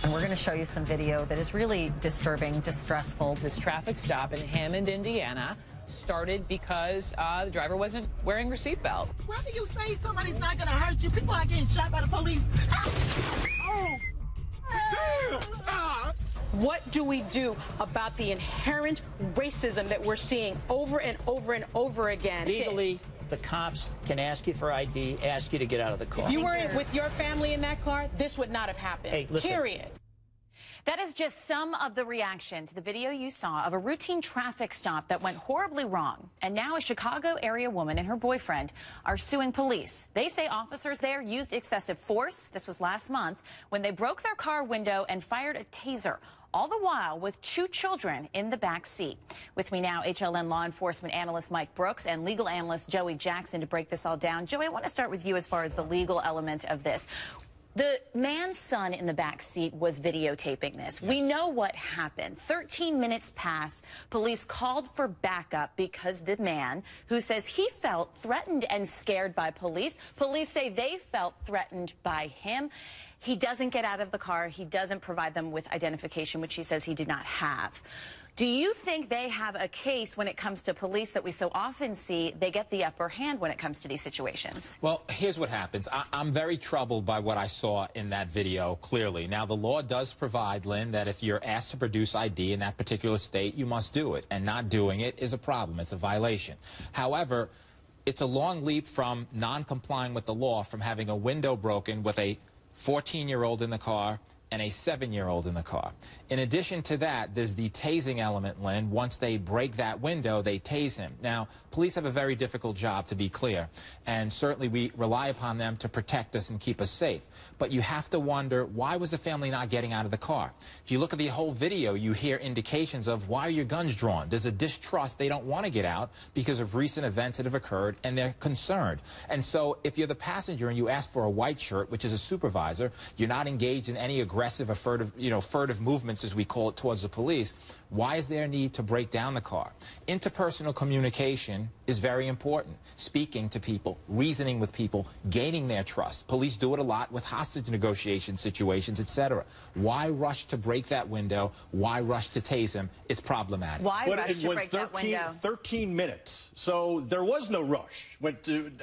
And we're going to show you some video that is really disturbing, distressful. This traffic stop in Hammond, Indiana, started because the driver wasn't wearing her seatbelt. Why do you say somebody's not going to hurt you? People are getting shot by the police. Oh, damn! What do we do about the inherent racism that we're seeing over and over and over again? Legally, the cops can ask you for ID, ask you to get out of the car. If you were with your family in that car, this would not have happened. Hey, listen. Period. That is just some of the reaction to the video you saw of a routine traffic stop that went horribly wrong. And now a Chicago area woman and her boyfriend are suing police. They say officers there used excessive force. This was last month when they broke their car window and fired a taser, all the while with 2 children in the back seat. With me now, HLN law enforcement analyst Mike Brooks and legal analyst Joey Jackson to break this all down. Joey, I want to start with you as far as the legal element of this. The man's son in the back seat was videotaping this. Yes. We know what happened. 13 minutes pass. Police called for backup because the man who says he felt threatened and scared by police say they felt threatened by him. He doesn't get out of the car. He doesn't provide them with identification, which he says he did not have. Do you think they have a case when it comes to police that we so often see they get the upper hand when it comes to these situations? Well, here's what happens. I'm very troubled by what I saw in that video, clearly. Now, the law does provide, Lynn, that if you're asked to produce ID in that particular state, you must do it. And not doing it is a problem. It's a violation. However, it's a long leap from non-complying with the law, from having a window broken with a 14-year-old in the car and a 7-year-old in the car. In addition to that, there's the tasing element, Lynn. Once they break that window, they tase him. Now, police have a very difficult job, to be clear, and certainly we rely upon them to protect us and keep us safe. But you have to wonder, why was the family not getting out of the car? If you look at the whole video, you hear indications of, why are your guns drawn? There's a distrust. They don't want to get out because of recent events that have occurred, and they're concerned. And so if you're the passenger and you ask for a white shirt, which is a supervisor, you're not engaged in any aggressive or furtive movements, as we call it, towards the police, why is there a need to break down the car? Interpersonal communication is very important. Speaking to people, reasoning with people, gaining their trust. Police do it a lot with hostage negotiation situations, etc. Why rush to break that window? Why rush to tase him? It's problematic. Why rush to break that window? 13 minutes. So there was no rush.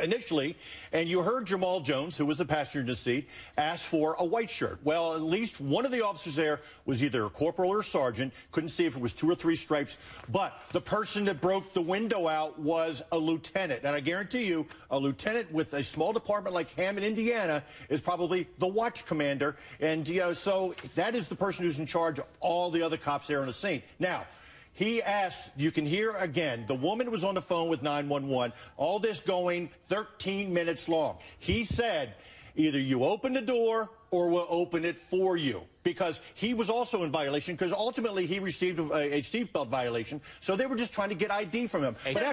Initially, and you heard Jamal Jones, who was the passenger in the seat, ask for a white shirt. Well, at least one of the officers there was either a corporal or a sergeant. Couldn't see if it was 2 or 3 stripes. But the person that broke the window out was a lieutenant. And I guarantee you, a lieutenant with a small department like Hammond, Indiana, is probably the watch commander. And, so that is the person who's in charge of all the other cops there on the scene. Now, he asked, you can hear again, the woman was on the phone with 911, all this going 13 minutes long. He said, either you open the door or we'll open it for you. Because he was also in violation, because ultimately he received a seatbelt violation, so they were just trying to get ID from him. So but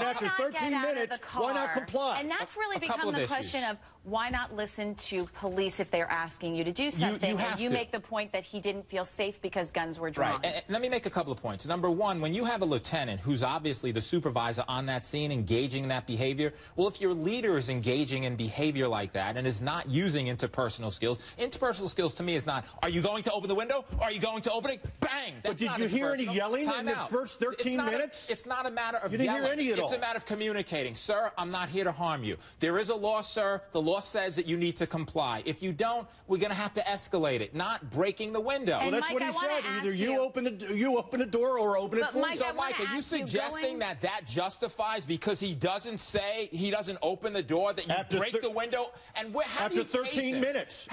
after 13 minutes, car, why not comply? And that's really become the question of why not listen to police if they're asking you to do something. You make the point that he didn't feel safe because guns were drawn. Right. And let me make a couple of points. Number one, when you have a lieutenant who's obviously the supervisor on that scene engaging in that behavior, well, if your leader is engaging in behavior like that and is not using interpersonal skills to me is not, are you going to open the window? Are you going to open it? Bang! But did you hear any yelling in the first 13 minutes? It's not a matter of yelling. You didn't hear any at all. It's a matter of communicating. Sir, I'm not here to harm you. There is a law, sir. The law says that you need to comply. If you don't, we're going to have to escalate it, not breaking the window. Well, that's what he said. Either you open the door or open it for you. So, Mike, are you suggesting that justifies because he doesn't say, he doesn't open the door, that you break the window? And how do you after 13 minutes.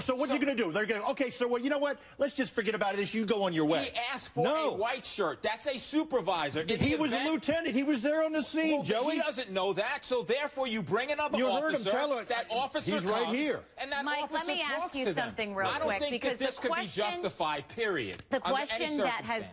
So what's he going to do? They're going to, okay, so well, you know what? Let's just forget about this. You go on your way. He asked for a white shirt. That's a supervisor. He was a lieutenant. He was there on the scene, Joey. He doesn't know that, so therefore you bring another officer. Heard him tell it. That officer He's right here. And that Mike, officer let me ask you something real quick. I don't think that this could be justified, period. The question that has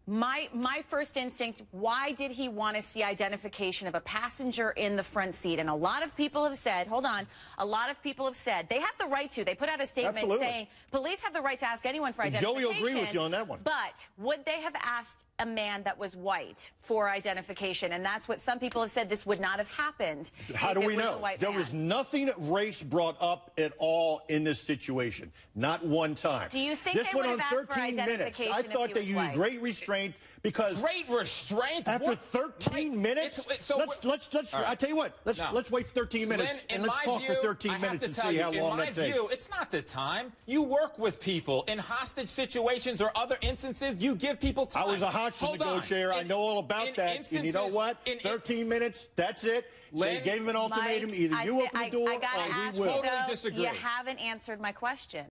My first instinct, why did he want to see identification of a passenger in the front seat? And a lot of people have said, hold on, a lot of people have said they have the right to. They put out a statement saying police have the right to ask anyone for identification. Joey will agree with you on that one. But would they have asked a man that was white for identification? And that's what some people have said. This would not have happened. How do we know? There was nothing race brought up at all in this situation. Not one time. Do you think this they went would on have asked 13 for minutes? I identification thought if they he was used white? great restraint because great restraint after 13 minutes. Let's I tell you what. Let's wait 13 minutes and let's talk for 13 minutes and see how long that takes. In my view, it's not the time. You work with people in hostage situations or other instances. You give people time. I was a hostage negotiator. I know all about that. And you know what? 13 minutes. That's it. They gave him an ultimatum. Either you open the door or we will. Totally disagree. You haven't answered my question.